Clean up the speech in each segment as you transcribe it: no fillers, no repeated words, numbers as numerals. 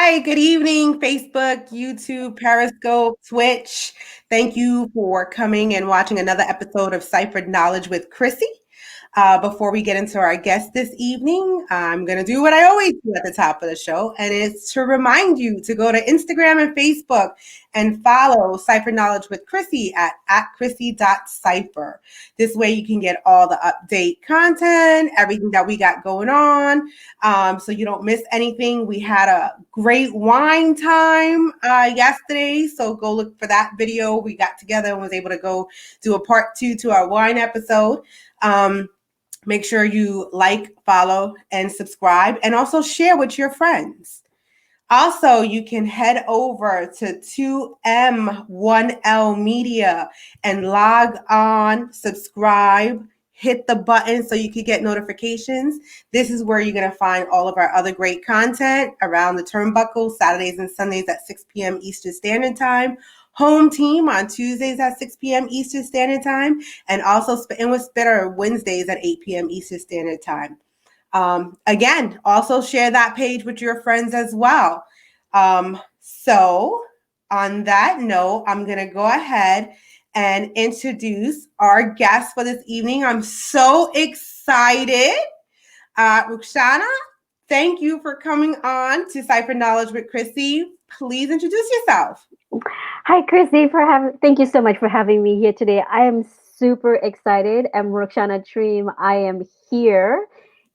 Hi, good evening, Facebook, YouTube, Periscope, Twitch. Thank you for coming and watching another episode of Ciphered Knowledge with Chrissy. Before we get into our guest this evening, I'm going to do what I always do at the top of the show, and it's to remind you to go to Instagram and Facebook and follow Cipher Knowledge with Chrissy at chrissy.cipher. This way you can get all the update content, everything that we got going on, so you don't miss anything. We had a great wine time yesterday, so go look for that video. We got together and was able to go do a part 2 to our wine episode. Make sure you like, follow, and subscribe, and also share with your friends. Also, you can head over to 2M1L Media and log on, subscribe, hit the button so you can get notifications. This is where you're going to find all of our other great content around the turnbuckle, Saturdays and Sundays at 6 p.m. Eastern Standard Time. Home Team on Tuesdays at 6 p.m. Eastern Standard Time, and also Spittin' with Spitter Wednesdays at 8 p.m. Eastern Standard Time. Again, also share that page with your friends as well. So on that note, I'm going to go ahead and introduce our guest for this evening. I'm so excited. Rukshana, thank you for coming on to Cipher Knowledge with Chrissy. Please introduce yourself. Hi, Chrissy, thank you so much for having me here today. I am super excited. I'm Rukshana Triem. I am here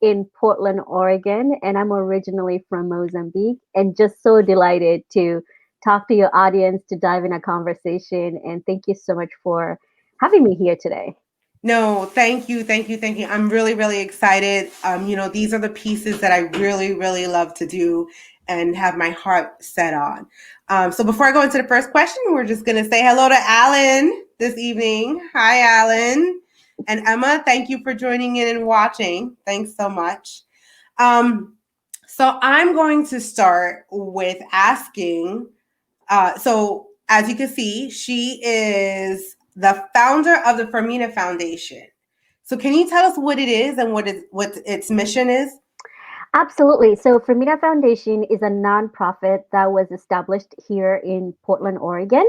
in Portland, Oregon, and I'm originally from Mozambique, and just so delighted to talk to your audience, to dive in a conversation. And thank you so much for having me here today. No, thank you. I'm really, really excited. These are the pieces that I really, really love to do and have my heart set on. So before I go into the first question, we're just going to say hello to Alan this evening. Hi, Alan. And Emma, thank you for joining in and watching. Thanks so much. So I'm going to start with asking, so as you can see, she is the founder of the Firmina Foundation. So can you tell us what it is and what its mission is? Absolutely. So Firmina Foundation is a nonprofit that was established here in Portland, Oregon,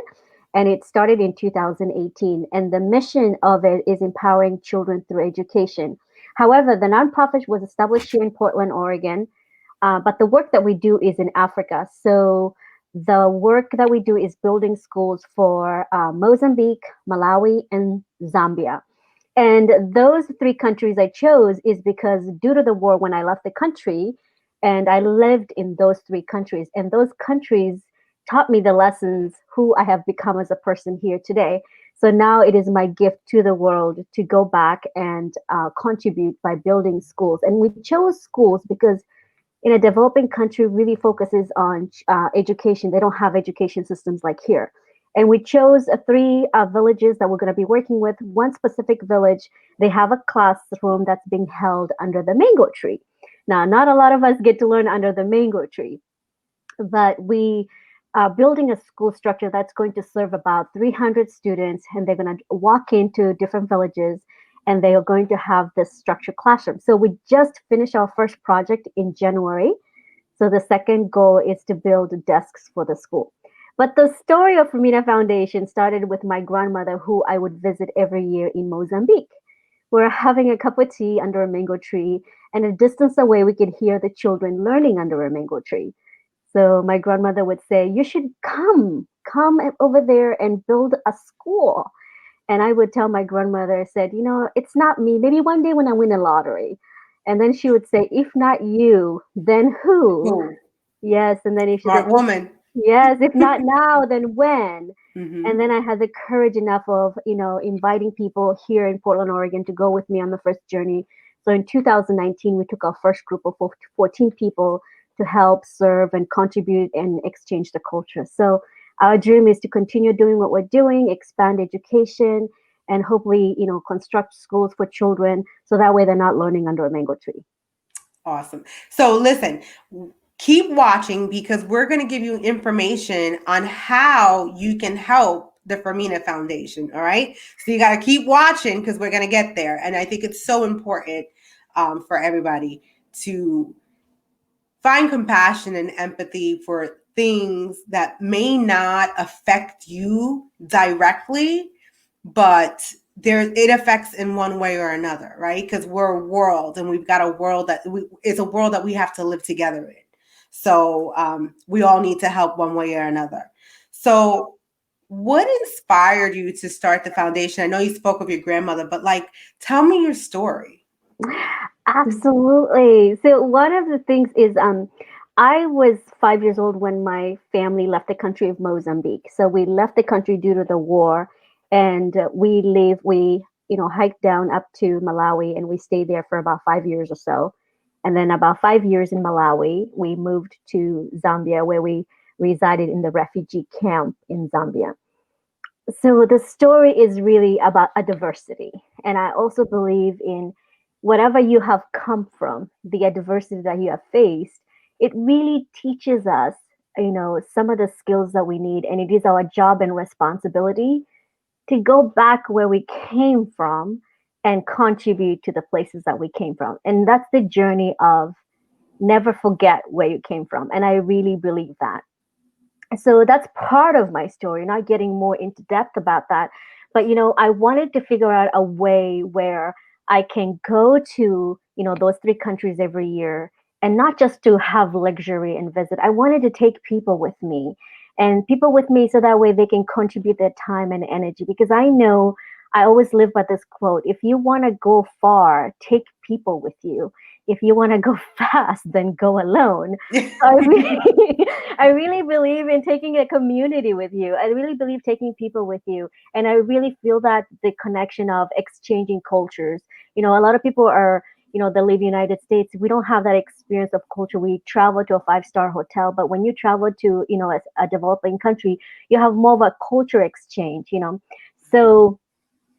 and it started in 2018. And the mission of it is empowering children through education. However, the nonprofit was established here in Portland, Oregon, but the work that we do is in Africa. So the work that we do is building schools for Mozambique, Malawi, and Zambia. And those three countries I chose is because due to the war, when I left the country, and I lived in those three countries, and those countries taught me the lessons who I have become as a person here today. So now it is my gift to the world to go back and contribute by building schools. And we chose schools because in a developing country really focuses on education. They don't have education systems like here. And we chose three villages that we're going to be working with. One specific village, they have a classroom that's being held under the mango tree. Now, not a lot of us get to learn under the mango tree, but we are building a school structure that's going to serve about 300 students, and they're going to walk into different villages and they are going to have this structured classroom. So we just finished our first project in January. So the second goal is to build desks for the school. But the story of Firmina Foundation started with my grandmother, who I would visit every year in Mozambique. We're having a cup of tea under a mango tree, and a distance away, we could hear the children learning under a mango tree. So my grandmother would say, "You should come over there and build a school." And I would tell my grandmother, I said, it's not me. Maybe one day when I win a lottery. And then she would say, "If not you, then who?" Ooh. Yes. And then if she Smart said, woman. "Yes, if not now, then when?" Mm-hmm. And then I had the courage enough of, inviting people here in Portland, Oregon to go with me on the first journey. So in 2019, we took our first group of 14 people to help serve and contribute and exchange the culture. So our dream is to continue doing what we're doing, expand education, and hopefully, construct schools for children so that way they're not learning under a mango tree. Awesome. So listen, keep watching because we're going to give you information on how you can help the Firmina Foundation. All right. So you got to keep watching because we're going to get there. And I think it's so important for everybody to find compassion and empathy for things that may not affect you directly, but it affects in one way or another, right? Because we're a world, and we've got a world it's a world that we have to live together in. So we all need to help one way or another. So what inspired you to start the foundation? I know you spoke of your grandmother, but like, tell me your story. Absolutely. So one of the things is I was 5 years old when my family left the country of Mozambique. So we left the country due to the war, and we hiked down up to Malawi, and we stayed there for about 5 years or so. And then about 5 years in Malawi, we moved to Zambia, where we resided in the refugee camp in Zambia. So the story is really about a diversity. And I also believe in whatever you have come from, the adversity that you have faced, it really teaches us, some of the skills that we need. And it is our job and responsibility to go back where we came from and contribute to the places that we came from. And that's the journey of never forget where you came from. And I really believe that. So that's part of my story, not getting more into depth about that. But I wanted to figure out a way where I can go to those three countries every year, and not just to have luxury and visit. I wanted to take people with me, and people with me, so that way they can contribute their time and energy, because I know I always live by this quote: if you want to go far, take people with you. If you want to go fast, then go alone. I really, I really believe in taking a community with you. I really believe taking people with you. And I really feel that the connection of exchanging cultures. A lot of people are, they live in the United States. We don't have that experience of culture. We travel to a five-star hotel, but when you travel to, a developing country, you have more of a culture exchange. So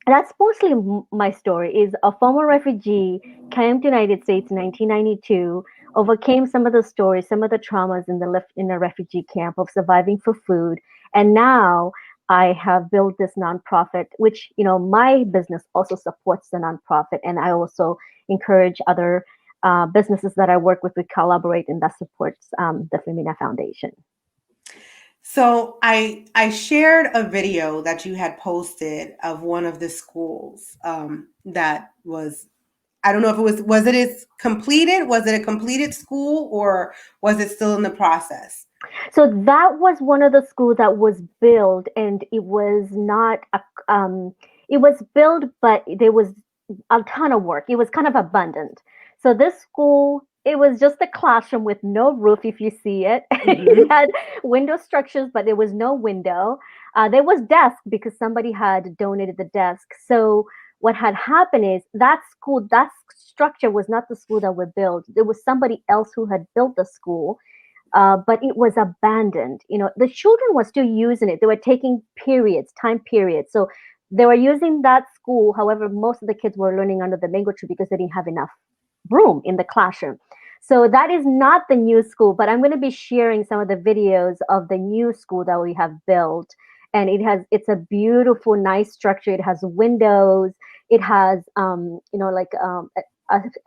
that's mostly my story. Is a former refugee came to United States in 1992, overcame some of the stories, some of the traumas in the refugee camp of surviving for food, and now I have built this nonprofit, which my business also supports the nonprofit, and I also encourage other businesses that I work with to collaborate, and that supports the Firmina Foundation. So I shared a video that you had posted of one of the schools that was, I don't know if was it a completed school, or was it still in the process? So that was one of the schools that was built, and it was not it was built, but there was a ton of work. It was kind of abundant. So this school, it was just a classroom with no roof, if you see it. It had window structures, but there was no window. There was desk because somebody had donated the desk. So what had happened is that structure was not the school that we built. There was somebody else who had built the school, but it was abandoned. The children were still using it. They were taking time periods. So they were using that school. However, most of the kids were learning under the mango tree because they didn't have enough room in the classroom. So that is not the new school, but I'm going to be sharing some of the videos of the new school that we have built. And it's a beautiful, nice structure. It has windows. It has, a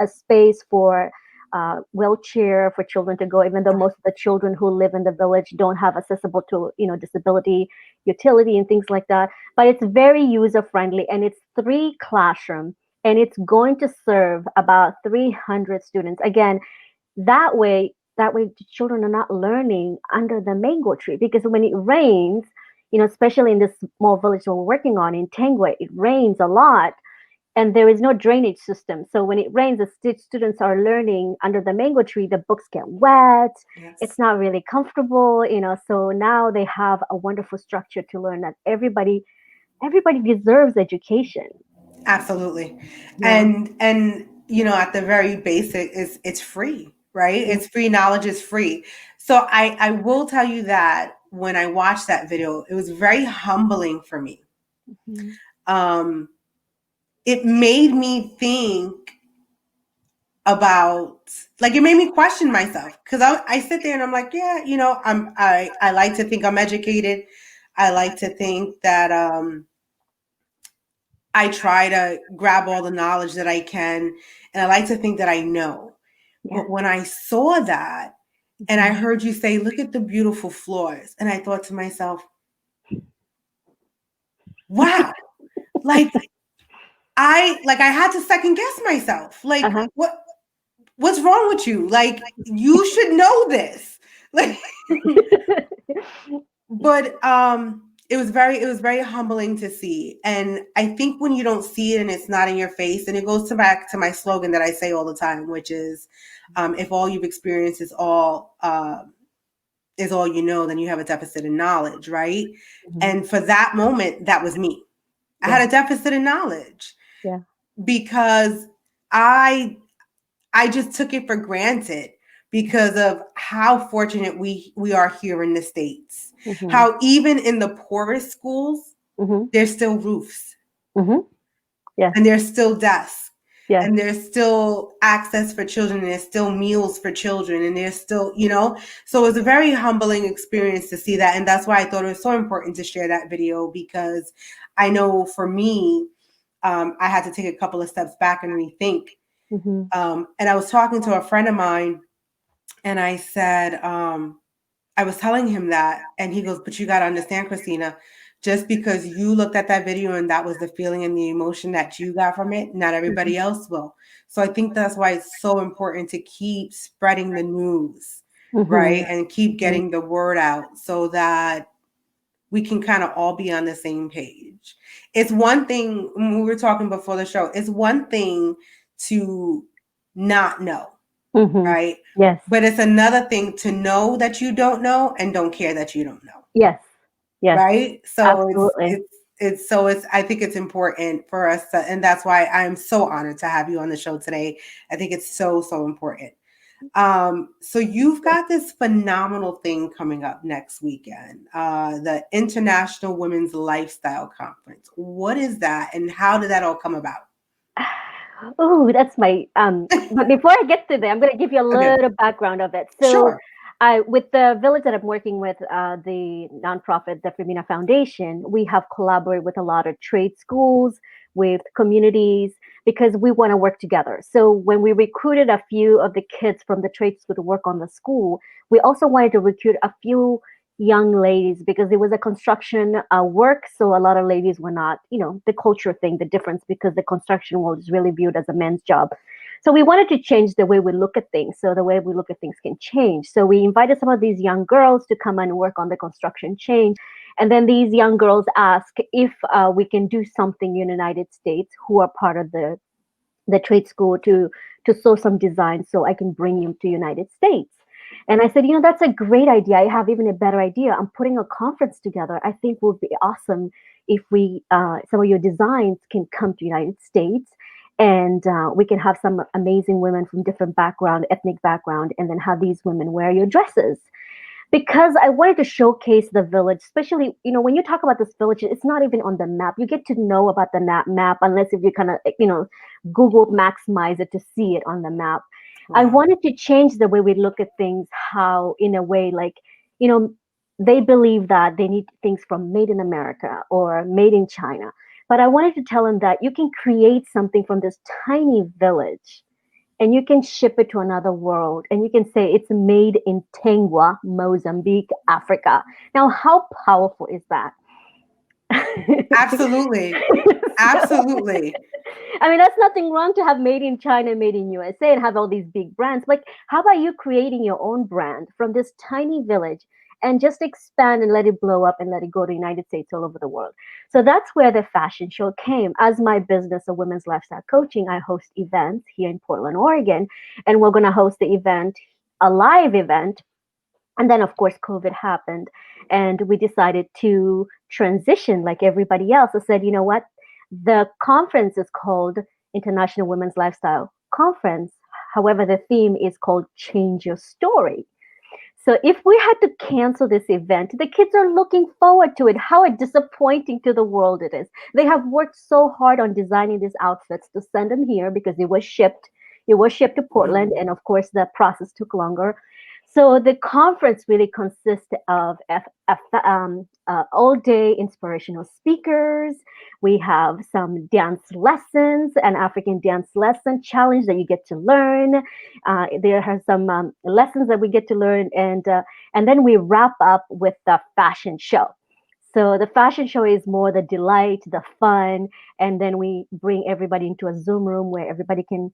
space for wheelchair for children to go, even though most of the children who live in the village don't have accessible to disability utility and things like that. But it's very user friendly, and it's 3 classroom, and it's going to serve about 300 students. Again, that way the children are not learning under the mango tree, because when it rains, especially in this small village we're working on in Tangwe, it rains a lot, and there is no drainage system. So when it rains, the students are learning under the mango tree. The books get wet. Yes. It's not really comfortable. So now they have a wonderful structure to learn that everybody deserves education. Absolutely. Yeah. And at the very basic is it's free, right? Yeah. It's free, knowledge is free. So I will tell you that when I watched that video, it was very humbling for me. Mhm. Um, it made me think about, like, it made me question myself, because I sit there and I'm like, yeah, I like to think I'm educated. I like to think that I try to grab all the knowledge that I can, and I like to think that I know. Yeah. But when I saw that, and I heard you say, look at the beautiful floors. And I thought to myself, wow, like I had to second guess myself. Like, Uh-huh. what's wrong with you? Like, you should know this. Like, but it was very humbling to see. And I think when you don't see it and it's not in your face, and it goes to back to my slogan that I say all the time, which is, if all you've experienced is all you know, then you have a deficit in knowledge, right? Mhm. And for that moment, that was me. I Yeah. had a deficit in knowledge Yeah. because I I just took it for granted because of how fortunate we are here in the States. Mhm. How even in the poorest schools, Mhm. there's still roofs Mhm. Yes. and there's still desks Yes. and there's still access for children and there's still meals for children and there's still, so it was a very humbling experience to see that. And that's why I thought it was so important to share that video, because I know for me, I had to take a couple of steps back and rethink. Mhm. And I was talking to a friend of mine, and I said, I was telling him that, and he goes, but you got to understand, Christina, just because you looked at that video and that was the feeling and the emotion that you got from it, not Mhm. everybody else will. So I think that's why it's so important to keep spreading the news, Mhm. right? And keep Mhm. getting the word out so that we can kind of all be on the same page. It's one thing, when we were talking before the show, it's one thing to not know, Mhm. right? Yes. But it's another thing to know that you don't know and don't care that you don't know, Yes. Yes. right? So Absolutely. it's I think it's important for us to, and that's why I'm so honored to have you on the show today. I think it's so important. So you've got this phenomenal thing coming up next weekend, the International Women's Lifestyle Conference. What is that, and how did that all come about? Oh, that's my but before I get to there, I'm gonna give you a Okay, little background of it. So sure. I with the village that I'm working with, the nonprofit, the Firmina Foundation, we have collaborated with a lot of trade schools, with communities, because we want to work together. So when we recruited a few of the kids from the trade school to work on the school, we also wanted to recruit a few young ladies because it was a construction work. So a lot of ladies were not, the culture thing, the difference, because the construction world is really viewed as a men's job. So we wanted to change the way we look at things. So the way we look at things can change. So we invited some of these young girls to come and work on the construction change. And then these young girls ask if we can do something in the United States, who are part of the trade school, to sew some designs so I can bring you to United States. And I said, that's a great idea. I have even a better idea. I'm putting a conference together. I think would be awesome if we some of your designs can come to United States, and we can have some amazing women from different background, ethnic background, and then have these women wear your dresses, because I wanted to showcase the village, especially, when you talk about this village, it's not even on the map. You get to know about the map unless if you kind of, Google maximize it to see it on the map. I Wow. wanted to change the way we look at things, how, in a way, like, you know, they believe that they need things from made in America or made in China. But I wanted to tell them that you can create something from this tiny village, and you can ship it to another world, and you can say it's made in Tengwa, Mozambique, Africa. Now, how powerful is that? Absolutely. So, Absolutely. I mean, that's nothing wrong to have made in China, made in USA, and have all these big brands. Like, how about you creating your own brand from this tiny village and just expand and let it blow up and let it go to the United States, all over the world? So that's where the fashion show came. As my business of women's lifestyle coaching, I host events here in Portland, Oregon, and we're going to host the event, a live event. And then, of course, COVID happened, and we decided to transition like everybody else. I said, you know what? The conference is called International Women's Lifestyle Conference. However, the theme is called Change Your Story. So if we had to cancel this event, the kids are looking forward to it. How disappointing to the world it is. They have worked so hard on designing these outfits to send them here because it was shipped. It was shipped to Portland, Mhm. and of course, the process took longer. So the conference really consists of all day inspirational speakers. We have some dance lessons, an African dance lesson challenge that you get to learn. There are some lessons that we get to learn, and then we wrap up with the fashion show. So the fashion show is more the delight, the fun, and then we bring everybody into a Zoom room where everybody can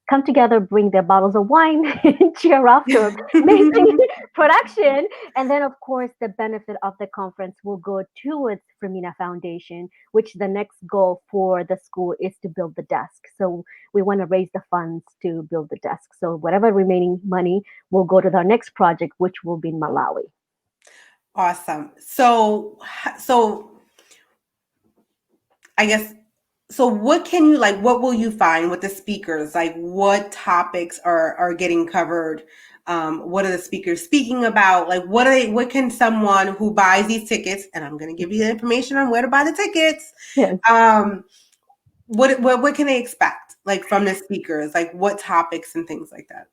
come together, bring their bottles of wine, and cheer after amazing production. And then, of course, the benefit of the conference will go towards Firmina Foundation, which the next goal for the school is to build the desk. So we want to raise the funds to build the desk. So whatever remaining money will go to our next project, which will be in Malawi. Awesome. So I guess, so what can you like, what will you find with the speakers? Like what topics are getting covered? What are the speakers speaking about? Like what can someone who buys these tickets, and I'm going to give you the information on where to buy the tickets. Yes. What can they expect like from the speakers? Like what topics and things like that?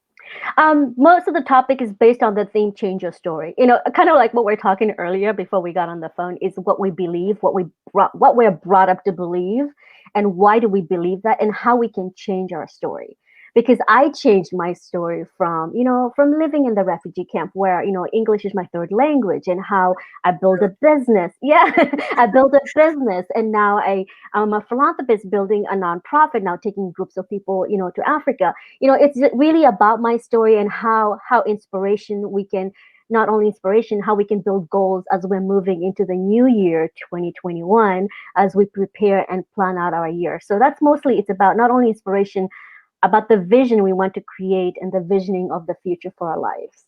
Most of the topic is based on the theme change your story. Kind of like what we're talking earlier before we got on the phone is what we believe, what we're brought up to believe, and why do we believe that, and how we can change our story. Because I changed my story from living in the refugee camp where, English is my third language, and how I built a business. Yeah, I built a business, and now I'm a philanthropist building a nonprofit now, taking groups of people, to Africa. It's really about my story and how inspiration we can, not only inspiration, how we can build goals as we're moving into the new year 2021, as we prepare and plan out our year. So that's mostly, it's about not only inspiration, about the vision we want to create and the visioning of the future for our lives.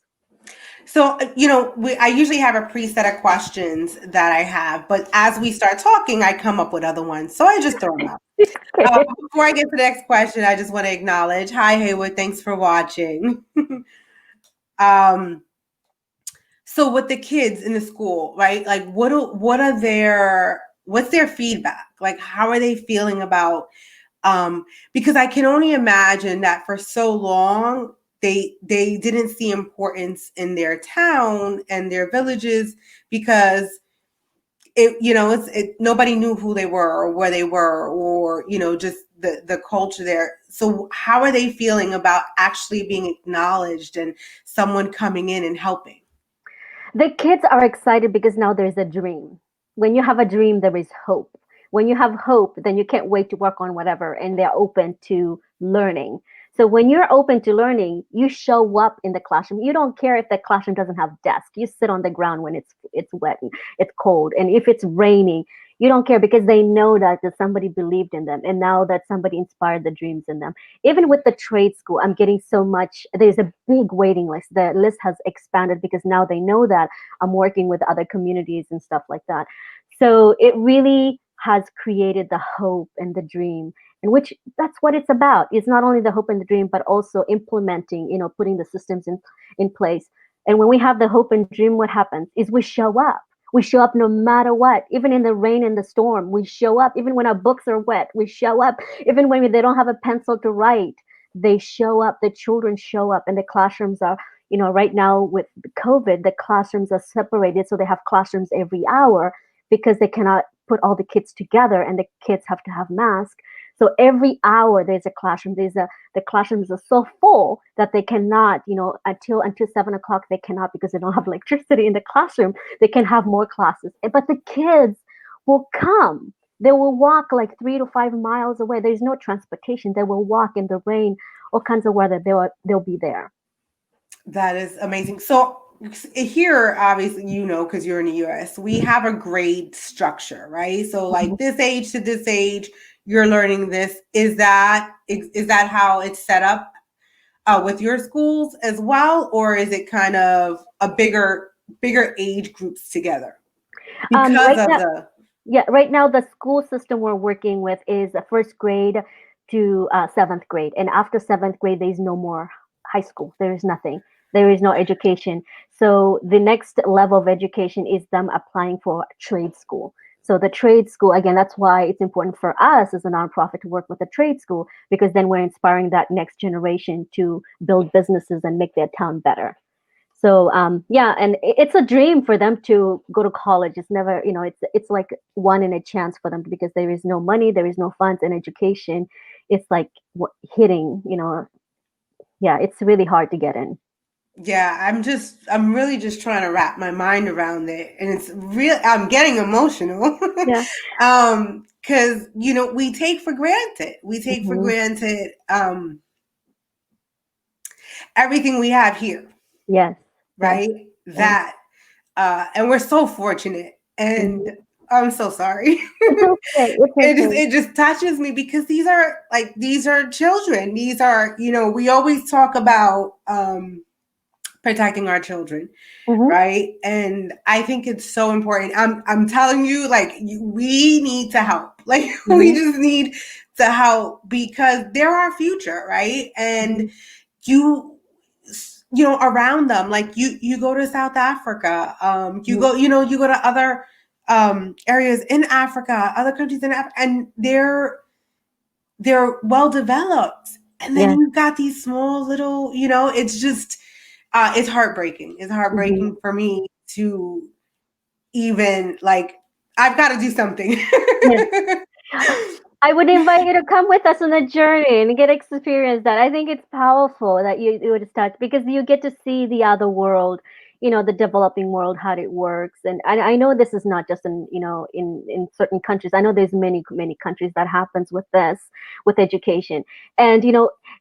So, I usually have a preset of questions that I have, but as we start talking, I come up with other ones. So I just throw them out. Before I get to the next question, I just want to acknowledge, hi, Haywood, thanks for watching. um, so with the kids in the school, right? Like what's their feedback? Like, how are they feeling about, because I can only imagine that for so long, they didn't see importance in their town and their villages because nobody knew who they were or where they were, or just the culture there. So how are they feeling about actually being acknowledged and someone coming in and helping? The kids are excited because now there's a dream. When you have a dream, there is hope. When you have hope, then you can't wait to work on whatever, and they're open to learning. So when you're open to learning, you show up in the classroom. You don't care if the classroom doesn't have desk. You sit on the ground when it's wet and it's cold, and if it's raining, you don't care because they know that somebody believed in them, and now that somebody inspired the dreams in them. Even with the trade school, I'm getting so much. There's a big waiting list. The list has expanded because now they know that I'm working with other communities and stuff like that. So it really has created the hope and the dream, in which that's what it's about. It's not only the hope and the dream, but also implementing, putting the systems in place. And when we have the hope and dream, what happens is we show up. We show up no matter what, even in the rain and the storm. We show up, even when our books are wet. We show up, even when they don't have a pencil to write. They show up. The children show up, and the classrooms are, right now with COVID, the classrooms are separated, so they have classrooms every hour because they cannot put all the kids together, and the kids have to have masks. So every hour there's a classroom. The classrooms are so full that they cannot, until 7 o'clock they cannot, because they don't have electricity in the classroom. They can have more classes, but the kids will come. They will walk like 3 to 5 miles away. There's no transportation. They will walk in the rain, all kinds of weather. They'll be there. That is amazing. So here, obviously, because you're in the US, we have a grade structure, right? So like this age to this age, you're learning this. Is that how it's set up with your schools as well, or is it kind of a bigger age groups together because Right of now, the? yeah, right now the school system we're working with is first grade to seventh grade, and after seventh grade, there's no more high school. There is nothing. There is no education. So the next level of education is them applying for trade school. So the trade school, again, that's why it's important for us as a nonprofit to work with the trade school, because then we're inspiring that next generation to build businesses and make their town better. So yeah, and it's a dream for them to go to college. It's never, it's like one in a chance for them because there is no money, there is no funds, and education. It's like hitting, yeah, it's really hard to get in. Yeah, I'm really just trying to wrap my mind around it. And it's real, I'm getting emotional. Yeah. Because, we take for granted. We take for Hmm. granted everything we have here, Yes. Yes. right? Yes. That, and we're so fortunate. And Hmm. I'm so sorry. It's okay. It's okay. It just touches me because these are children. These are, we always talk about protecting our children, Hmm. right? And I think it's so important. I'm telling you, like, we need to help. Like, we Hmm. just need to help because they're our future, right? And Hmm. you around them, like you go to South Africa, you go to other areas in Africa, other countries in Africa, and they're well developed. And then Yes. you've got these small little, it's just it's heartbreaking. It's Hmm. heartbreaking for me to even, like, I've got to do something. Yes. I would invite you to come with us on a journey and get experience that. I think it's powerful that you would start because you get to see the other world, the developing world, how it works. And I know this is not just in certain countries. I know there's many countries that happens with this, with education. And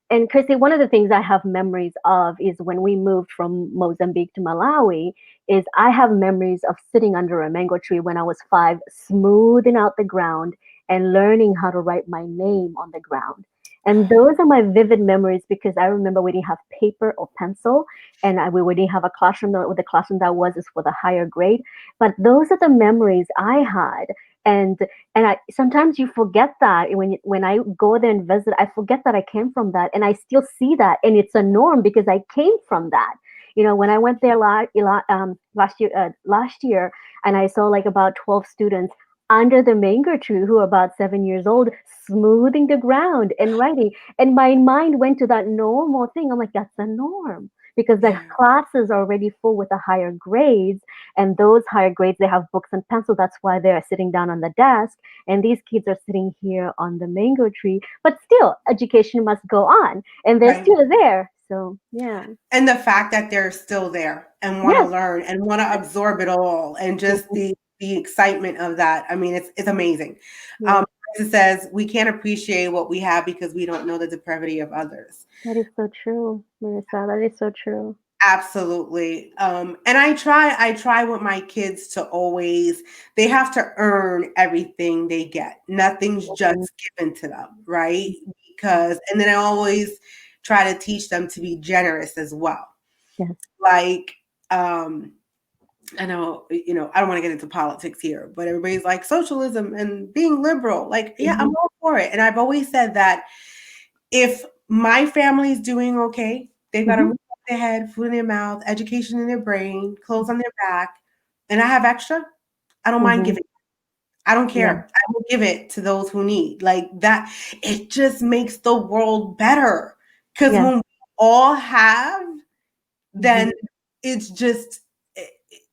and Chrissy, one of the things I have memories of is when we moved from Mozambique to Malawi, is I have memories of sitting under a mango tree when I was 5, smoothing out the ground and learning how to write my name on the ground. And those are my vivid memories because I remember we didn't have paper or pencil, and we didn't have a classroom. The classroom that was is for the higher grade. But those are the memories I had, and I sometimes you forget that when I go there and visit, I forget that I came from that, and I still see that, and it's a norm because I came from that. When I went there last year, and I saw like about 12 students under the mango tree who are about 7 years old, smoothing the ground and writing. And my mind went to that normal thing. I'm like, that's the norm because the Yeah, classes are already full with the higher grades. And those higher grades, they have books and pencil. That's why they're sitting down on the desk. And these kids are sitting here on the mango tree. But still, education must go on. And they're right. still there. So, yeah. And the fact that they're still there and want to Yes. learn and want to absorb it all, and just Mhm. the excitement of that. I mean, it's amazing. Yes. It says we can't appreciate what we have because we don't know the depravity of others. That is so true, Marissa. That is so true. Absolutely. And I try with my kids to always, they have to earn everything they get. Nothing's Mhm. just given to them, right? Because, and then I always try to teach them to be generous as well. Yes. Like, um, I know, I don't want to get into politics here, but everybody's like socialism and being liberal. Like, yeah, I'm Mhm. all for it. And I've always said that if my family's doing okay, they've got a Mhm. roof over their head, food in their mouth, education in their brain, clothes on their back, and I have extra, I don't mind Mhm. giving. I don't Yeah. care. I will give it to those who need. Like that, it just makes the world better. Because Yes. when we all have, then Mhm. it's just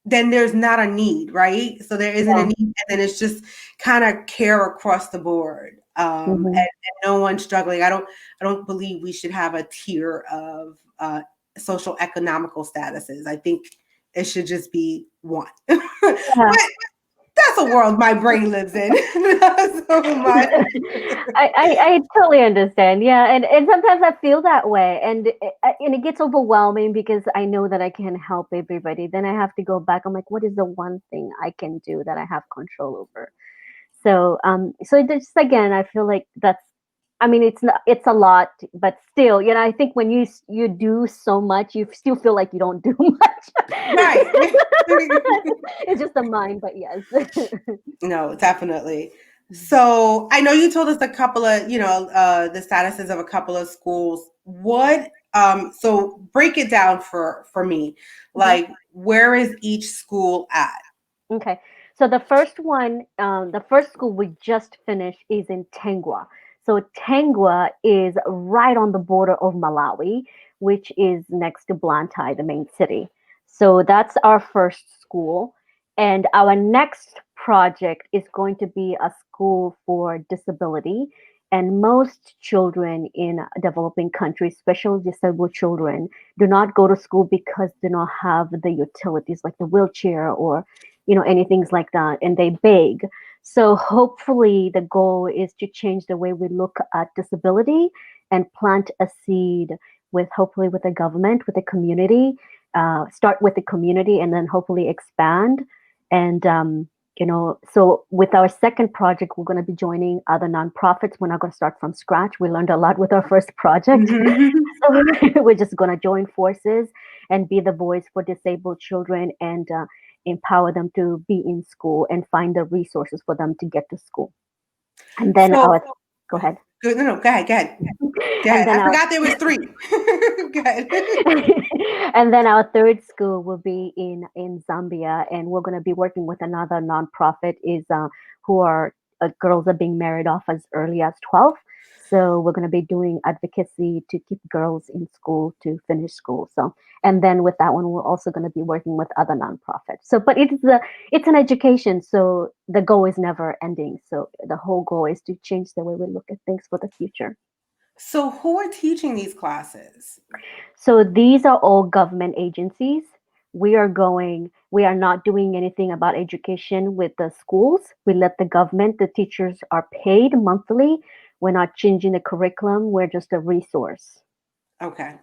then there's not a need, right? So there isn't a Yeah. need, and then it's just kind of care across the board, Mhm. and no one's struggling. I don't believe we should have a tier of social economical statuses. I think it should just be one. But Yeah. that's a world my brain lives in. Not so much. I totally understand. Yeah, and sometimes I feel that way, and it gets overwhelming because I know that I can't help everybody. Then I have to go back. I'm like, what is the one thing I can do that I have control over? So just again, I feel like that's. I mean, it's not. It's a lot, but still, I think when you do so much, you still feel like you don't do much. Right. It's just the mind, but yes. No, definitely. So I know you told us a couple of, the statuses of a couple of schools. So break it down for me. Mhm. Like, where is each school at? Okay. So the first school we just finished is in Tengwa. So Tengwa is right on the border of Malawi, which is next to Blantyre, the main city. So that's our first school. And our next project is going to be a school for disability. And most children in developing countries, especially disabled children, do not go to school because they don't have the utilities like the wheelchair or, anything like that, and they beg. So hopefully the goal is to change the way we look at disability and plant a seed with hopefully with the government, with the community, start with the community and then hopefully expand. And, so with our second project, we're going to be joining other nonprofits. We're not going to start from scratch. We learned a lot with our first project. Mhm. So we're just going to join forces and be the voice for disabled children and empower them to be in school and find the resources for them to get to school. And then So, go ahead. good. No, no, go ahead, go ahead, go And ahead. then I our forgot there was three. Go ahead. and then our third school will be in Zambia, and we're going to be working with another nonprofit is who are girls are being married off as early as 12. So we're going to be doing advocacy to keep girls in school to finish school. So and then with that one, we're also going to be working with other nonprofits. So but it's an education, so the goal is never ending. So the whole goal is to change the way we look at things for the future. So, who are teaching these classes? So these are all government agencies. We are not doing anything about education with the schools. We let the government, the teachers are paid monthly. We're not changing the curriculum. We're just a resource. Okay,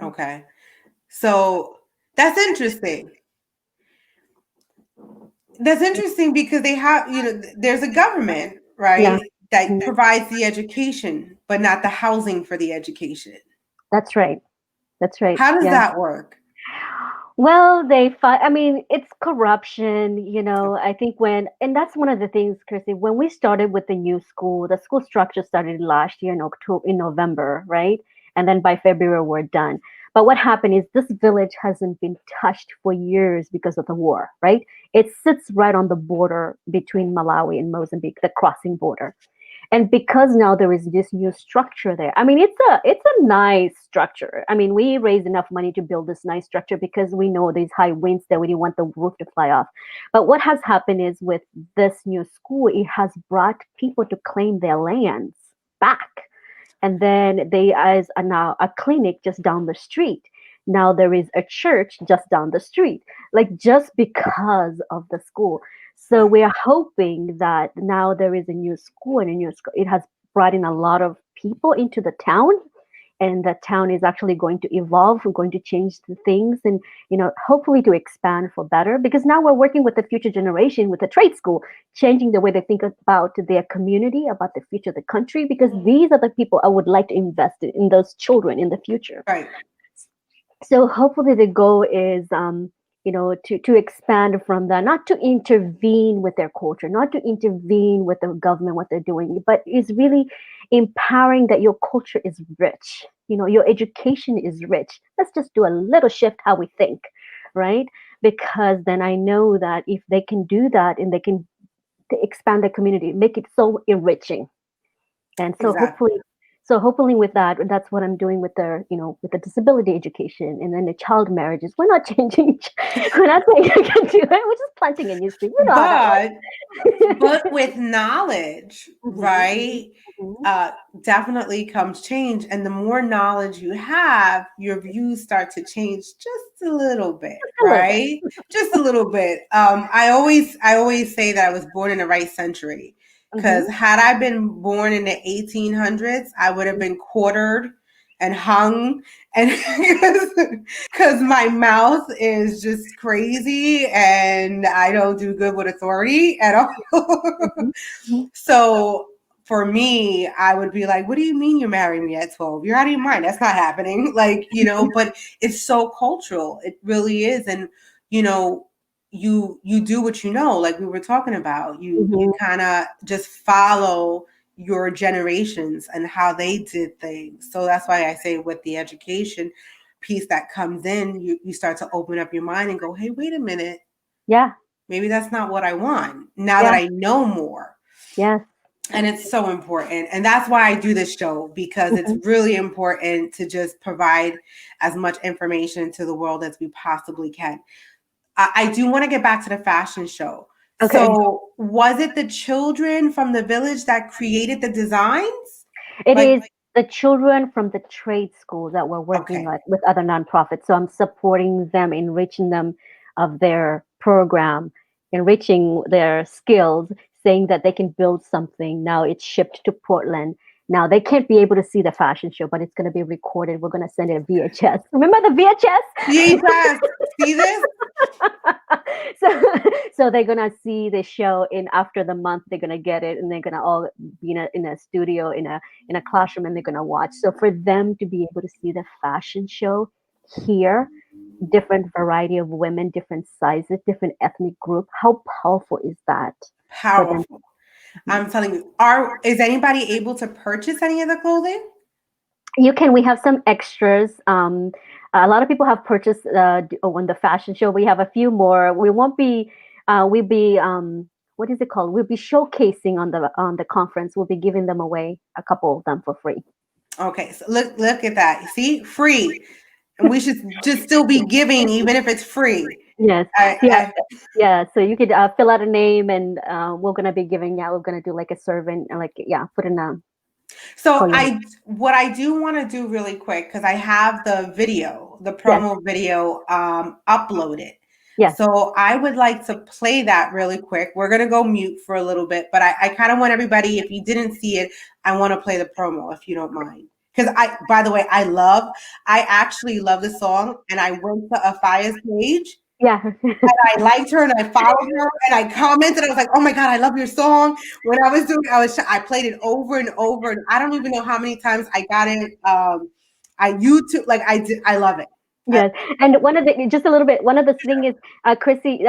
okay. So that's interesting. That's interesting because they have, there's a government, Yeah, right, that mhm, provides the education, but not the housing for the education. that's right. That's right. How does Yeah. that work? Well, I mean, it's corruption. I think and that's one of the things, Chrissy, when we started with the school structure started last year in November, right? And then by February, we're done. But what happened is this village hasn't been touched for years because of the war, right? It sits right on the border between Malawi and Mozambique, the crossing border. And because now there is this new structure there, I mean, it's a nice structure. I mean, we raised enough money to build this nice structure because we know there's high winds there. We didn't want the roof to fly off. But what has happened is with this new school, it has brought people to claim their lands back. And then there is now a clinic just down the street. Now there is a church just down the street, like just because of the school. So Wow. we are hoping that now there is a new school and a new school. It has brought in a lot of people into the town, and the town is actually going to evolve. We're going to change the things and, hopefully to expand for better, because now we're working with the future generation with the trade school, changing the way they think about their community, about the future of the country, because these are the people I would like to invest in those children in the future. Right. So hopefully the goal is to expand from that, not to intervene with their culture, not to intervene with the government what they're doing, but is really empowering that your culture is rich, your education is rich. Let's just do a little shift how we think, right? Because then I know that if they can do that and they can expand the community, make it so enriching. And Exactly. so hopefully with that, that's what I'm doing with with the disability education and then the child marriages. We're not changing. We're not saying you can do it. We're just planting a new seed. You know how that But works. with knowledge, Mhm, mhm, right, mhm. uh, definitely comes change. And the more knowledge you have, your views start to change just a little bit, Just a little bit. right? Just a little bit. I always say that I was born in the right century. Because Hmm. had I been born in the 1800s, I would have been quartered and hung, and because my mouth is just crazy and I don't do good with authority at all. Hmm. Hmm. So for me, I would be like, what do you mean you're marrying me at 12? You're out of your mind. That's not happening. Like, but it's so cultural. It really is. And, you know, you do what you know, like we were talking about. You Hmm. kind of just follow your generations and how they did things. So that's why I say with the education piece that comes in, you start to open up your mind and go, hey, wait a minute, Yeah. maybe that's not what I want now that Yeah. I know more. Yes. And it's so important. And that's why I do this show, because it's Mhm. really important to just provide as much information to the world as we possibly can. I do want to get back to the fashion show. Okay. So, was it the children from the village that created the designs? It Like, is the children from the trade school that we're working okay, with other nonprofits. So I'm supporting them, enriching them of their program, enriching their skills, saying that they can build something. Now it's shipped to Portland. Now they can't be able to see the fashion show, but it's going to be recorded. We're going to send it a VHS. Remember the VHS? VHS, see this? so so they're gonna see the show in after the month. They're gonna get it, and they're gonna all be in a studio, in a classroom, and they're gonna watch. So for them to be able to see the fashion show here, different variety of women, different sizes, different ethnic group, how powerful is that for them? Powerful. I'm telling you, are is anybody able to purchase any of the clothing? You can. We have some extras. A lot of people have purchased on the fashion show. We have a few more. We won't be. We'll be. What is it called? We'll be showcasing on the conference. We'll be giving them away, a couple of them for free. Okay, so look at that. See, free, and we should just still be giving, even if it's free. Yes. Yeah. I Yeah. So you could fill out a name, and we're gonna be giving. Yeah, we're gonna do like a survey, and like yeah, put in a So call your name. I what I do want to do really quick, because I have the video, the Yes. promo video uploaded. Yes. So I would like to play that really quick. We're gonna go mute for a little bit, but I kind of want everybody, if you didn't see it, I want to play the promo if you don't mind. Because by the way, I actually love the song, and I went to Afaya's page Yeah. I liked her and I followed her and I commented. I was like, "Oh my god, I love your song." When I was doing, I played it over and over, and I don't even know how many times I got it. I YouTube like I did. I love it. I, Yes, and one of the just a little bit. One of the thing is, Chrissy.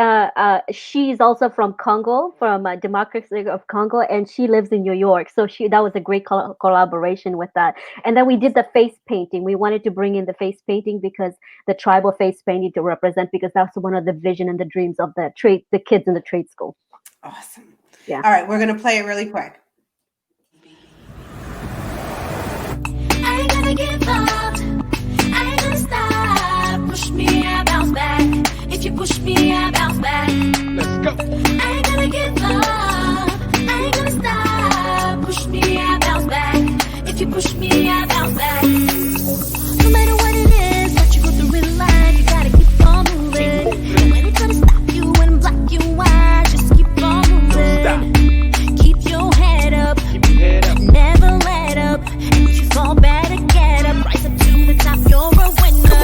She's also from Congo, from Democracy of Congo, and she lives in New York. So she that was a great collaboration with that. And then we did the face painting. We wanted to bring in the face painting because the tribal face painting to represent, because that's one of the vision and the dreams of the kids in the trade school. awesome. Yeah. All right, we're gonna play it really quick. I ain't gonna give up. I ain't gonna stop. Push me, I bounce back. If you push me, I bounce back. Let's go. I ain't gonna give up. I ain't gonna stop. Push me, I bounce back. If you push me, I bounce back. No matter what it is, what you go through in life, you gotta keep on moving. When it's gonna stop you and block you out, just keep on moving. Keep your head up. Never let up. And if you fall, better get up. Rise up to the top, you're a winner. I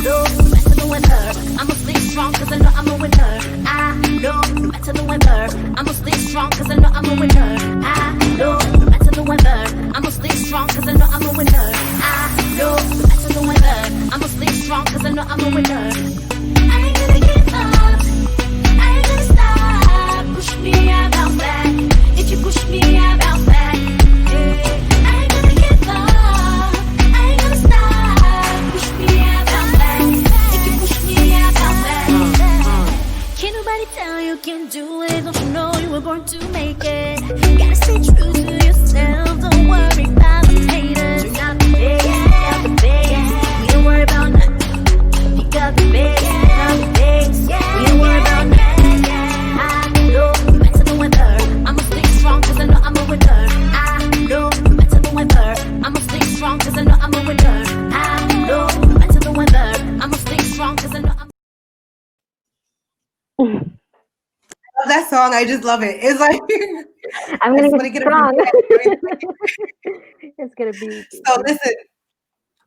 know no matter the weather, I'ma stay strong cause I know I'm a winner. I know no matter the weather, I'ma stay strong cause I know I'm a winner. I know no matter the weather, I'ma stay strong cause I know I'm a winner. I know no matter the weather, I'ma stay strong cause I know I'm a winner. I ain't gonna give up. I ain't gonna stop. Push me, I bounce back. If you push me, I bounce back. I ain't gonna give up. I ain't gonna stop. Push me, I bounce back. If you push me, I bounce back. Can't nobody tell you can't do it. Don't you know you were born to make it? Gotta stay true to yourself. Don't worry about the haters. Turn out the big, pick out the big. We don't worry about nothing. Pick up the big, pick out the big. We don't worry about nothing. I know no matter the weather, I'ma stay strong cause I know I'm a winner. I know no matter the weather, I'ma stay strong cause I know I'm a winner. I know no matter the weather, I'ma stay strong cause I know I'm I love that song. I just love it. It's like I'm I gonna just want to get get up and strong. dance. It's gonna be. So listen,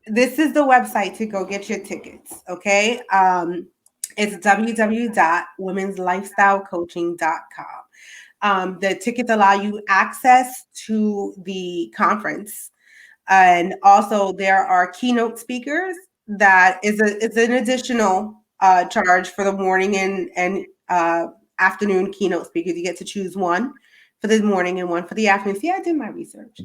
this is the website to go get your tickets. Okay, it's www.womenslifestylecoaching.com. The tickets allow you access to the conference, and also there are keynote speakers. That is it's an additional charge for the morning and afternoon keynote speakers. You get to choose one for the morning and one for the afternoon. See, I did my research.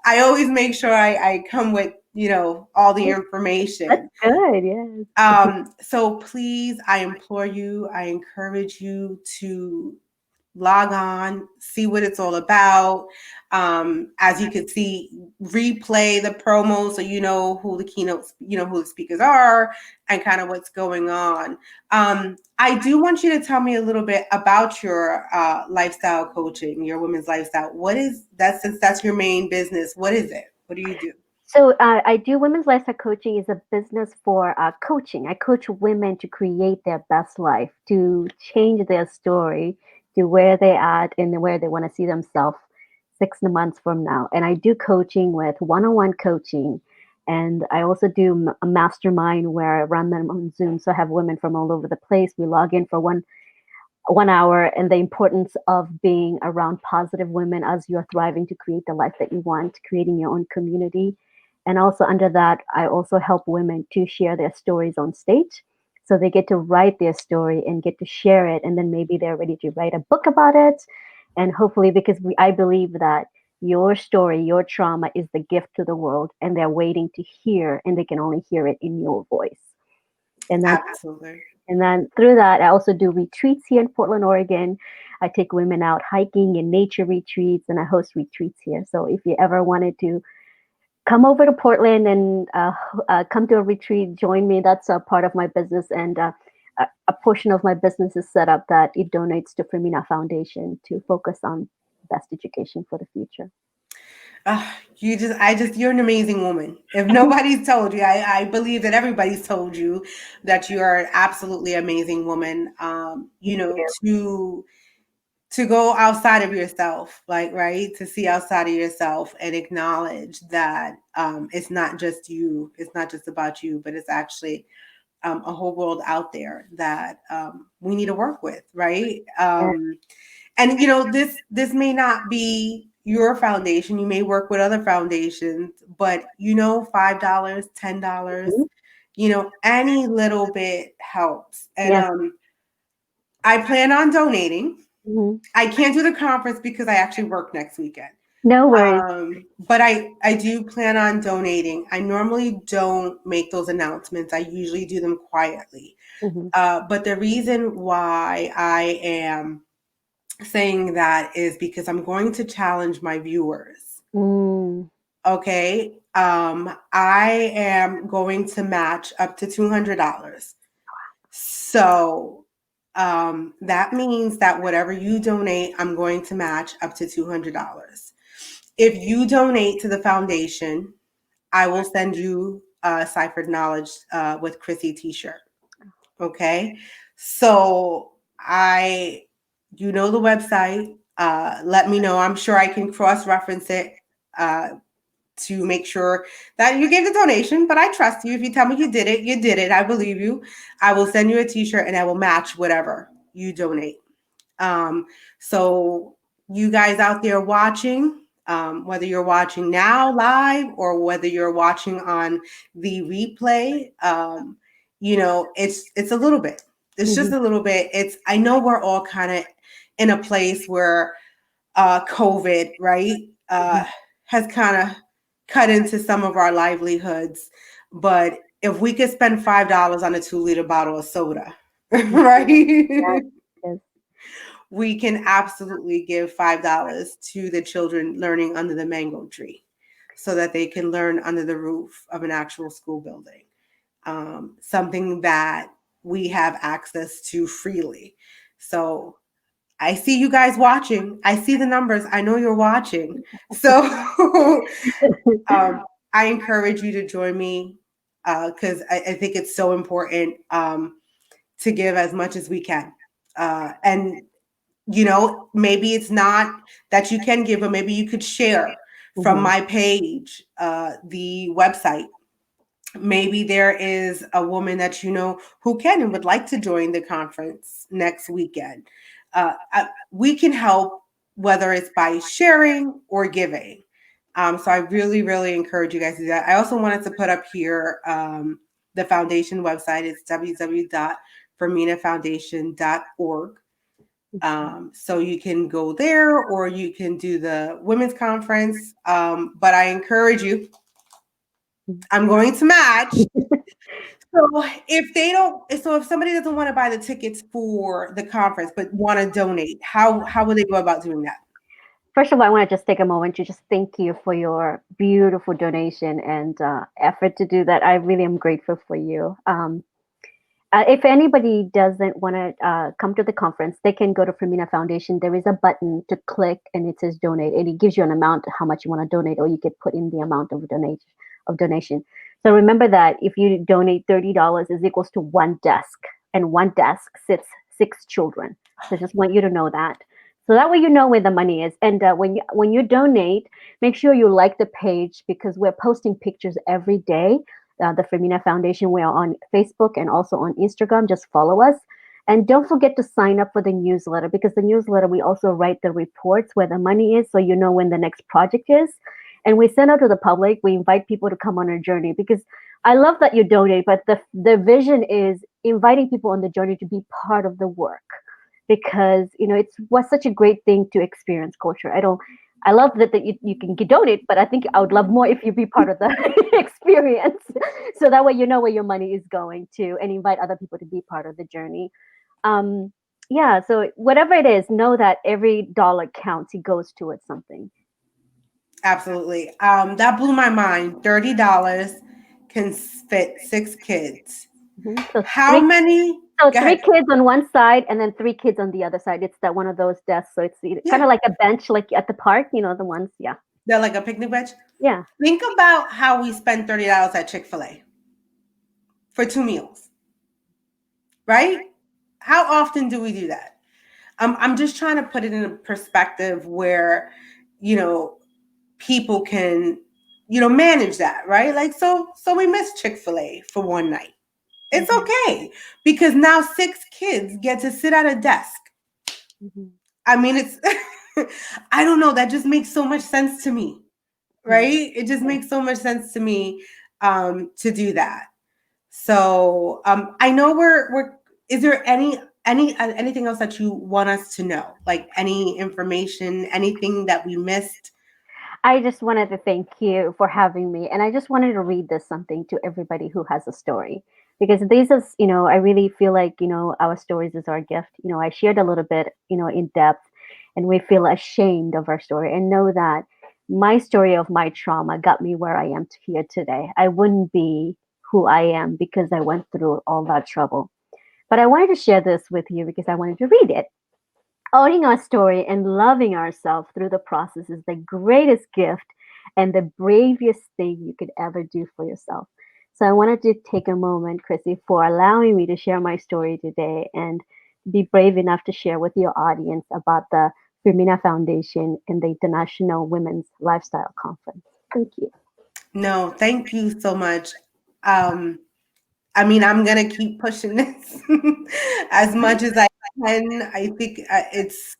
I always make sure I come with all the That's information. good. Yes. So please, I implore you, I encourage you to log on, see what it's all about. As you can see, replay the promo so you know who the keynotes, you know who the speakers are, and kind of what's going on. I do want you to tell me a little bit about your lifestyle coaching, your women's lifestyle. What is that? Since that's your main business, what is it? What do you do? So I do women's lifestyle coaching is a business for coaching. I coach women to create their best life, to change their story to where they're at and where they want to see themselves 6 months from now. And I do coaching with one-on-one coaching. And I also do a mastermind where I run them on Zoom. So I have women from all over the place. We log in for 1 hour, and the importance of being around positive women as you're thriving to create the life that you want, creating your own community. And also under that, I also help women to share their stories on stage. So they get to write their story and get to share it. And then maybe they're ready to write a book about it. And hopefully, because I believe that your story, your trauma is the gift to the world, and they're waiting to hear, and they can only hear it in your voice. And that's Absolutely. and then through that, I also do retreats here in Portland, Oregon. I take women out hiking and nature retreats, and I host retreats here. So if you ever wanted to come over to Portland and come to a retreat, join me. That's a part of my business, and a portion of my business is set up that it donates to Firmina Foundation to focus on best education for the future. You're an amazing woman. If nobody's told you, I believe that everybody's told you that you are an absolutely amazing woman. To go outside of yourself, like, right, to see outside of yourself and acknowledge that it's not just you, it's not just about you, but it's actually a whole world out there that we need to work with, right? And this may not be your foundation. You may work with other foundations, but $5, $10, any little bit helps. And Yes. I plan on donating. Hmm. I can't do the conference because I actually work next weekend. No worries. But I do plan on donating. I normally don't make those announcements. I usually do them quietly. Hmm. But the reason why I am saying that is because I'm going to challenge my viewers. Mm. Okay. I am going to match up to $200. So that means that whatever you donate, I'm going to match up to $200. If you donate to the foundation, I will send you a Ciphered Knowledge with Chrissy t-shirt. Okay. So the website. Let me know. I'm sure I can cross-reference it to make sure that you gave the donation, but I trust you. If you tell me you did it, you did it. I believe you. I will send you a t-shirt and I will match whatever you donate. So you guys out there watching, whether you're watching now live or whether you're watching on the replay, it's a little bit. It's just a little bit. I know we're all kind of in a place where COVID, right, has kind of cut into some of our livelihoods. But if we could spend $5 on a 2-liter bottle of soda, right, Yes. we can absolutely give $5 to the children learning under the mango tree so that they can learn under the roof of an actual school building. Something that we have access to freely. So I see you guys watching. I see the numbers. I know you're watching. So I encourage you to join me because I think it's so important to give as much as we can. And maybe it's not that you can give, but maybe you could share from my page, the website. Maybe there is a woman that who can and would like to join the conference next weekend. We can help, whether it's by sharing or giving. So I really, really encourage you guys to do that. I also wanted to put up here the foundation website. It's www.firminafoundation.org. So you can go there or you can do the women's conference. But I encourage you, I'm going to match. So if they don't, so if somebody doesn't want to buy the tickets for the conference but want to donate, how will they go about doing that? First of all, I want to just take a moment to just thank you for your beautiful donation and effort to do that. I really am grateful for you. If anybody doesn't want to come to the conference, they can go to Firmina Foundation. There is a button to click, and it says donate, and it gives you an amount how much you want to donate, or you could put in the amount of donation. So remember that if you donate $30, is equals to one desk, and one desk sits 6 children. So just want you to know that. So that way you know where the money is. And when you donate, make sure you like the page because we're posting pictures every day. The Firmina Foundation. We are on Facebook and also on Instagram. Just follow us. And don't forget to sign up for the newsletter because the newsletter, we also write the reports where the money is so you know when the next project is. And we send out to the public. We invite people to come on a journey because I love that you donate, but the vision is inviting people on the journey to be part of the work because it's was such a great thing to experience culture. I love that you can donate, but I think I would love more if you be part of the experience. So that way you know where your money is going to and invite other people to be part of the journey. Um, yeah, so whatever it is, know that every dollar counts. It goes towards something. Absolutely. That blew my mind. $30 can fit 6 kids. So How three many? so Go three ahead. kids on one side and then 3 kids on the other side. It's that one of those desks. So it's kind Yeah, of like a bench like at the park, the ones, yeah. they're like a picnic bench. Yeah. Think about how we spend $30 at Chick-fil-A for 2 meals, right? How often do we do that? I'm just trying to put it in a perspective where, you know, people can, manage that, right? Like, so we miss Chick-fil-A for one night. It's Hmm. okay because now 6 kids get to sit at a desk. Hmm. I mean, it's, I don't know, that just makes so much sense to me, right? It just Yeah. makes so much sense to me to do that. So I know we're. Is there anything else that you want us to know? Like any information, anything that we missed? I just wanted to thank you for having me. And I just wanted to read this something to everybody who has a story. Because this is, I really feel like, our stories is our gift. I shared a little bit, in depth, and we feel ashamed of our story and know that my story of my trauma got me where I am here today. I wouldn't be who I am because I went through all that trouble. But I wanted to share this with you because I wanted to read it. Owning our story and loving ourselves through the process is the greatest gift and the bravest thing you could ever do for yourself. So I wanted to take a moment, Chrissy, for allowing me to share my story today and be brave enough to share with your audience about the Firmina Foundation and the International Women's Lifestyle Conference. Thank you. No, thank you so much. Um, I mean, I'm gonna keep pushing this as much as I can. I think it's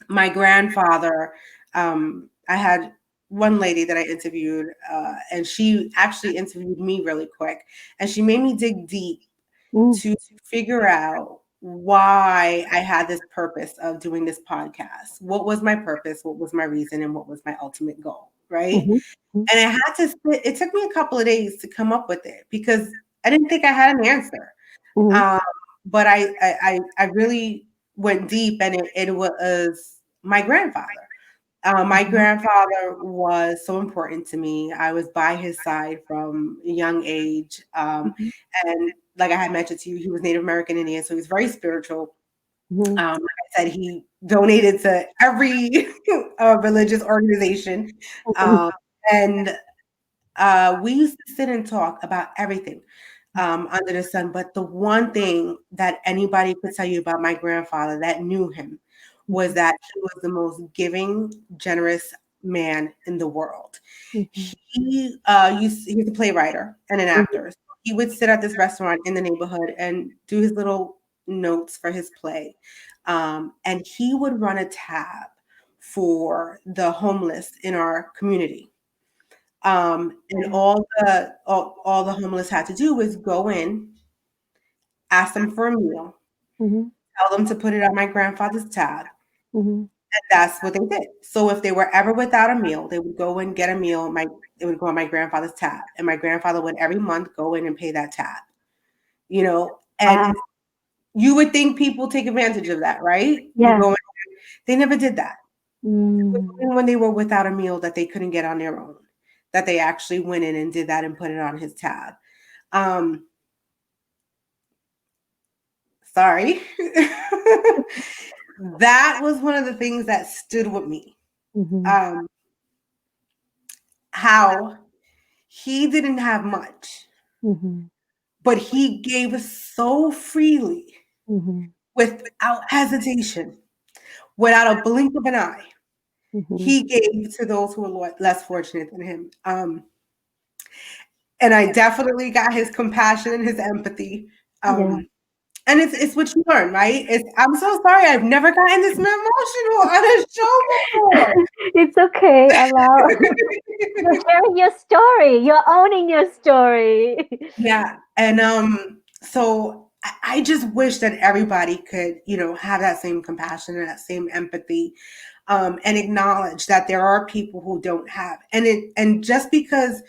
my grandfather. I had one lady that I interviewed, and she actually interviewed me really quick, and she made me dig deep Mm, to figure out why I had this purpose of doing this podcast. What was my purpose? What was my reason? And what was my ultimate goal? Right. mhm, mhm, And I had to sit, it took me a couple of days to come up with it because I didn't think I had an answer. mhm, Um, but I really went deep and it was my grandfather. My mhm, grandfather was so important to me. I was by his side from a young age. mhm, And like I had mentioned to you, he was Native American Indian, so he was very spiritual. mhm, Like I said, he donated to every religious organization. mhm, Um, and we used to sit and talk about everything under the sun. But the one thing that anybody could tell you about my grandfather that knew him was mhm, that he was the most giving, generous man in the world. mhm, He was a playwright and an mhm, actor. So he would sit at this restaurant in the neighborhood and do his little notes for his play. And he would run a tab for the homeless in our community. And mhm, all the homeless had to do was go in, ask them for a meal, mhm, tell them to put it on my grandfather's tab, mhm, And that's what they did. So if they were ever without a meal, they would go and get a meal. It would go on my grandfather's tab, and my grandfather would every month go in and pay that tab. Wow. And you would think people take advantage of that, right? You Yeah. go in, they never did that. It was Mm. only when they were without a meal that they couldn't get on their own that they actually went in and did that and put it on his tab. Um, sorry. That was one of the things that stood with me. Mhm. Um, how he didn't have much, Mhm. but he gave so freely Mhm. without hesitation, without a blink of an eye. Mhm. He gave to those who were less fortunate than him. And I definitely got his compassion and his empathy. Yeah. And it's what you learn, right? I'm so sorry, I've never gotten this emotional on a show before. It's okay. Allow. You're sharing your story. You're owning your story. Yeah, and so I just wish that everybody could, have that same compassion and that same empathy, and acknowledge that there are people who don't have, and just because,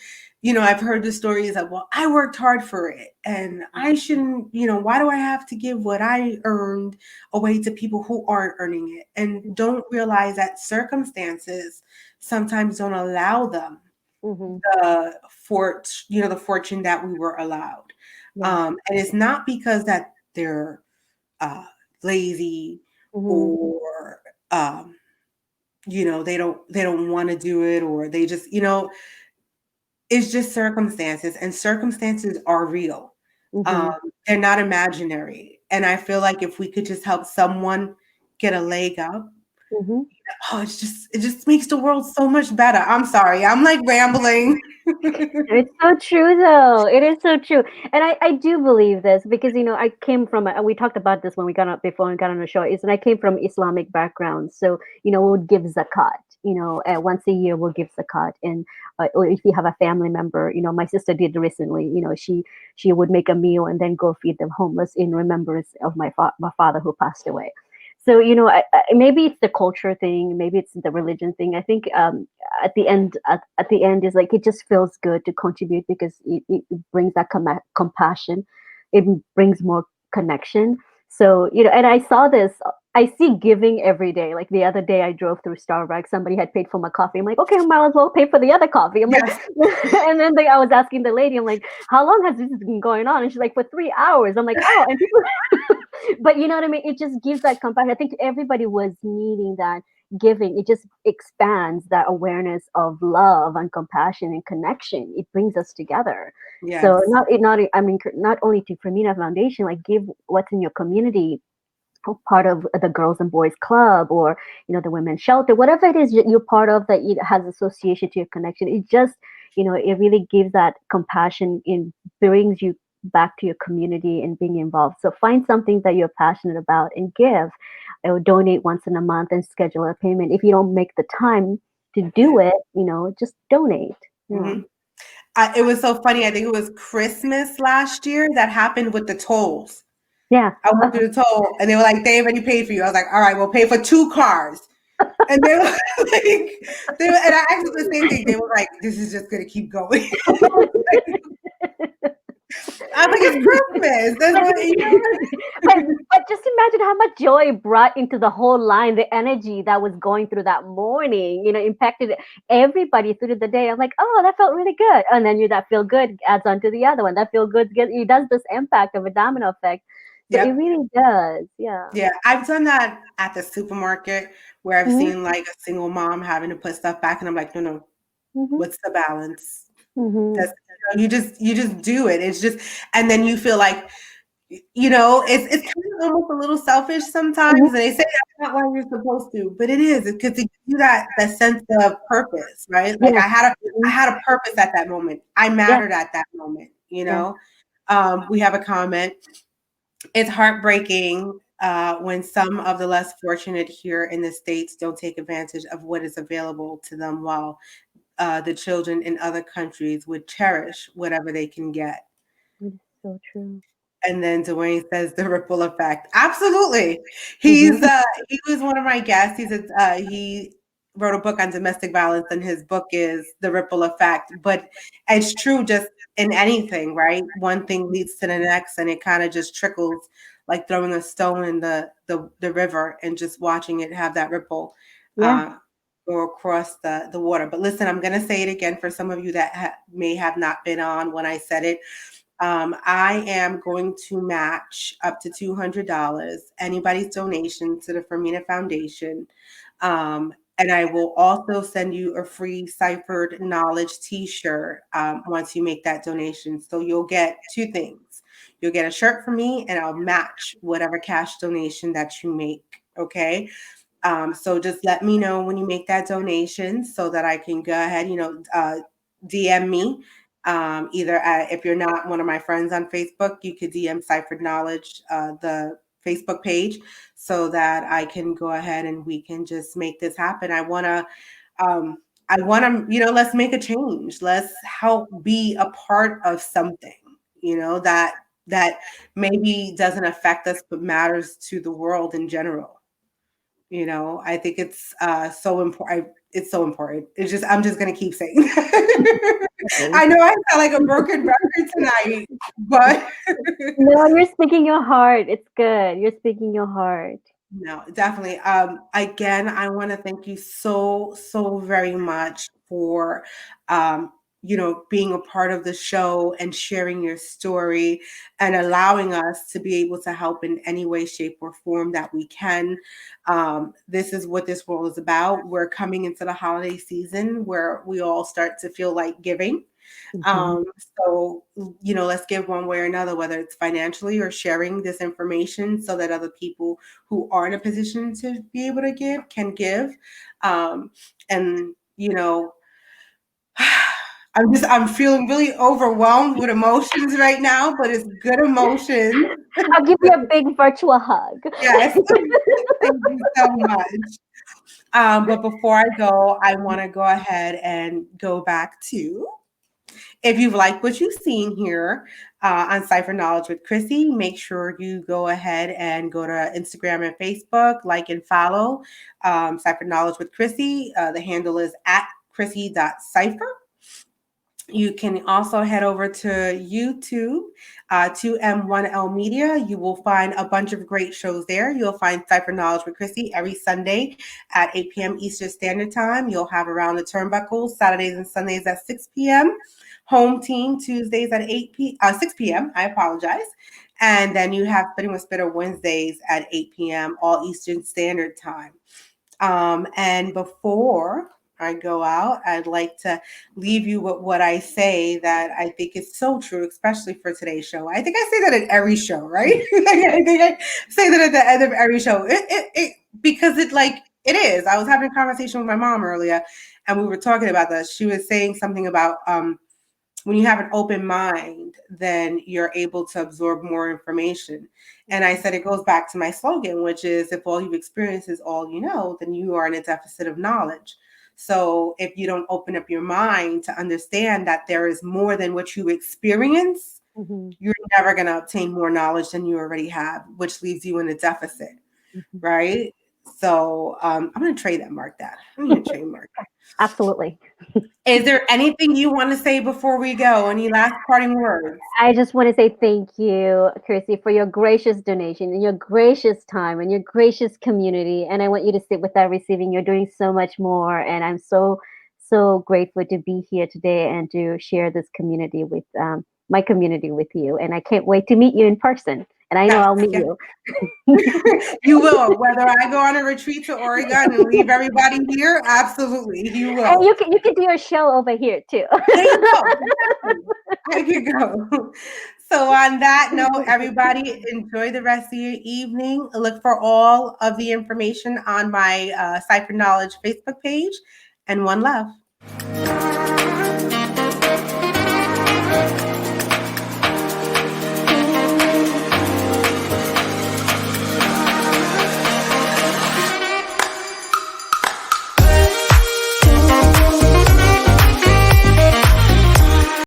I've heard the stories of, well, I worked hard for it, and I shouldn't, why do I have to give what I earned away to people who aren't earning it, and don't realize that circumstances sometimes don't allow them Mhm. the fortune that we were allowed. Yeah. And it's not because that they're uh, lazy Mhm. or they don't want to do it, or they just, it's just circumstances, and circumstances are real. Um, Mhm. they're not imaginary. And I feel like if we could just help someone get a leg up, Mhm. it just makes the world so much better. I'm sorry, I'm like rambling. It's so true, though. It is so true, and I do believe this because I came from we talked about this when we got up before we got on the show. Is and I came from Islamic background, so we would give zakat. Once a year we'll give zakat, and or if you have a family member, my sister did recently. She would make a meal and then go feed the homeless in remembrance of my father who passed away. So maybe it's the culture thing, maybe it's the religion thing. I think at the end is like it just feels good to contribute because it brings that compassion, it brings more connection. So and I saw this, I see giving every day. Like the other day I drove through Starbucks, somebody had paid for my coffee. I'm like, okay, I might as well pay for the other coffee. I'm like Yes. and then I was asking the lady, I'm like, how long has this been going on? And she's like, for 3 hours. I'm like, oh. And people but you know what I mean, it just gives that compassion. I think everybody was needing that giving. It just expands that awareness of love and compassion and connection. It brings us together. So Yes. not I mean not only to Firmina Foundation, like give what's in your community, part of the girls and boys club, or the women's shelter, whatever it is you're part of that it has association to your connection. It just it really gives that compassion, and brings you back to your community and being involved. So find something that you're passionate about and give, or donate once in a month and schedule a payment. If you don't make the time to do it, just donate. Yeah. hmm it was so funny. I think it was Christmas last year that happened with the tolls. Yeah. I went through the toll, and they were like, "They already paid for you." I was like, "All right, we'll pay for 2 cars." And they were like, and I asked them the same thing. They were like, "This is just gonna keep going." I was like, "It's Christmas. That's but, what you know." but just imagine how much joy it brought into the whole line, the energy that was going through that morning, impacted everybody through the day. I'm like, oh, that felt really good. And then that feel good adds on to the other one. That feel good, it does this impact of a domino effect. So it Yep. really does. Yeah. Yeah, I've done that at the supermarket where I've Hmm. seen like a single mom having to put stuff back, and I'm like, no, no, Hmm. what's the balance? Hmm. That's you just do it. It's just, and then you feel like, it's kind of almost a little selfish sometimes. And Hmm. they say that's not why you're supposed to, but it is because it gives you that sense of purpose, right? Like Yeah. I Hmm. had a purpose at that moment. I Yeah. mattered at that moment. Yeah. We have a comment. It's heartbreaking when some of the less fortunate here in the States don't take advantage of what is available to them, while the children in other countries would cherish whatever they can get. It's so true. And then Dwayne says the ripple effect. Absolutely. Mhm. He was one of my guests. He wrote a book on domestic violence, and his book is The Ripple Effect. But it's true just in anything, right? One thing leads to the next, and it kind of just trickles like throwing a stone in the river and just watching it have that ripple Yeah. go across the water. But listen, I'm going to say it again for some of you that may have not been on when I said it. I am going to match up to $200 anybody's donation to the Firmina Foundation. And I will also send you a free Ciphered Knowledge t-shirt once you make that donation. So you'll get two things. You'll get a shirt from me, and I'll match whatever cash donation that you make. Okay. So just let me know when you make that donation so that I can go ahead, DM me. If you're not one of my friends on Facebook, you could DM Ciphered Knowledge, the Facebook page, so that I can go ahead and we can just make this happen. Let's make a change. Let's help be a part of something, that maybe doesn't affect us, but matters to the world in general. I think it's so important. It's so important. I'm just gonna keep saying. Okay. I know I sound like a broken record tonight, but No, you're speaking your heart. It's good. You're speaking your heart. no, definitely. Again, I want to thank you so, so very much for, being a part of the show and sharing your story and allowing us to be able to help in any way, shape, or form that we can. This is what this world is about. We're coming into the holiday season where we all start to feel like giving. Mhm. Um, so, let's give one way or another, whether it's financially or sharing this information so that other people who are in a position to be able to give can give. And, I'm feeling really overwhelmed with emotions right now, but it's good emotions. I'll give you a big virtual hug. Yes. Thank you so much. But before I go, I want to go ahead and go back to, if you've liked what you've seen here on Cipher Knowledge with Chrissy, make sure you go ahead and go to Instagram and Facebook, like and follow Cipher Knowledge with Chrissy. The handle is at chrissy.cipher. You can also head over to YouTube, 2M1L Media. You will find a bunch of great shows there. You'll find Cipher Knowledge with Chrissy every Sunday at 8 p.m. Eastern Standard Time. You'll have Around the Turnbuckles Saturdays and Sundays at 6 p.m. Home Team Tuesdays at 6 p.m. I apologize. And then you have Spitting with Spitter Wednesdays at 8 p.m. all Eastern Standard Time. And before I go out, I'd like to leave you with what I say that I think is so true, especially for today's show. I think I say that at every show, right? I think I say that at the end of every show. Because it is. I was having a conversation with my mom earlier, and we were talking about this. She was saying something about when you have an open mind, then you're able to absorb more information. And I said it goes back to my slogan, which is if all you've experienced is all you know, then you are in a deficit of knowledge. So if you don't open up your mind to understand that there is more than what you experience, Mhm. you're never going to obtain more knowledge than you already have, which leaves you in a deficit, Mhm. right? So I'm going to trademark that. I'm going to trademark that. Absolutely. Is there anything you want to say before we go? Any last parting words? I just want to say thank you, Chrissy, for your gracious donation and your gracious time and your gracious community. And I want you to sit with that receiving. You're doing so much more. And I'm so, so grateful to be here today and to share this community with my community with you. And I can't wait to meet you in person. And I know Yes, I'll meet yes. you. You will. Whether I go on a retreat to Oregon and leave everybody here, absolutely, you And will. you can do a show over here too. There you go. Exactly. I could go. So on that note, everybody enjoy the rest of your evening. Look for all of the information on my Cipher Knowledge Facebook page. And one love.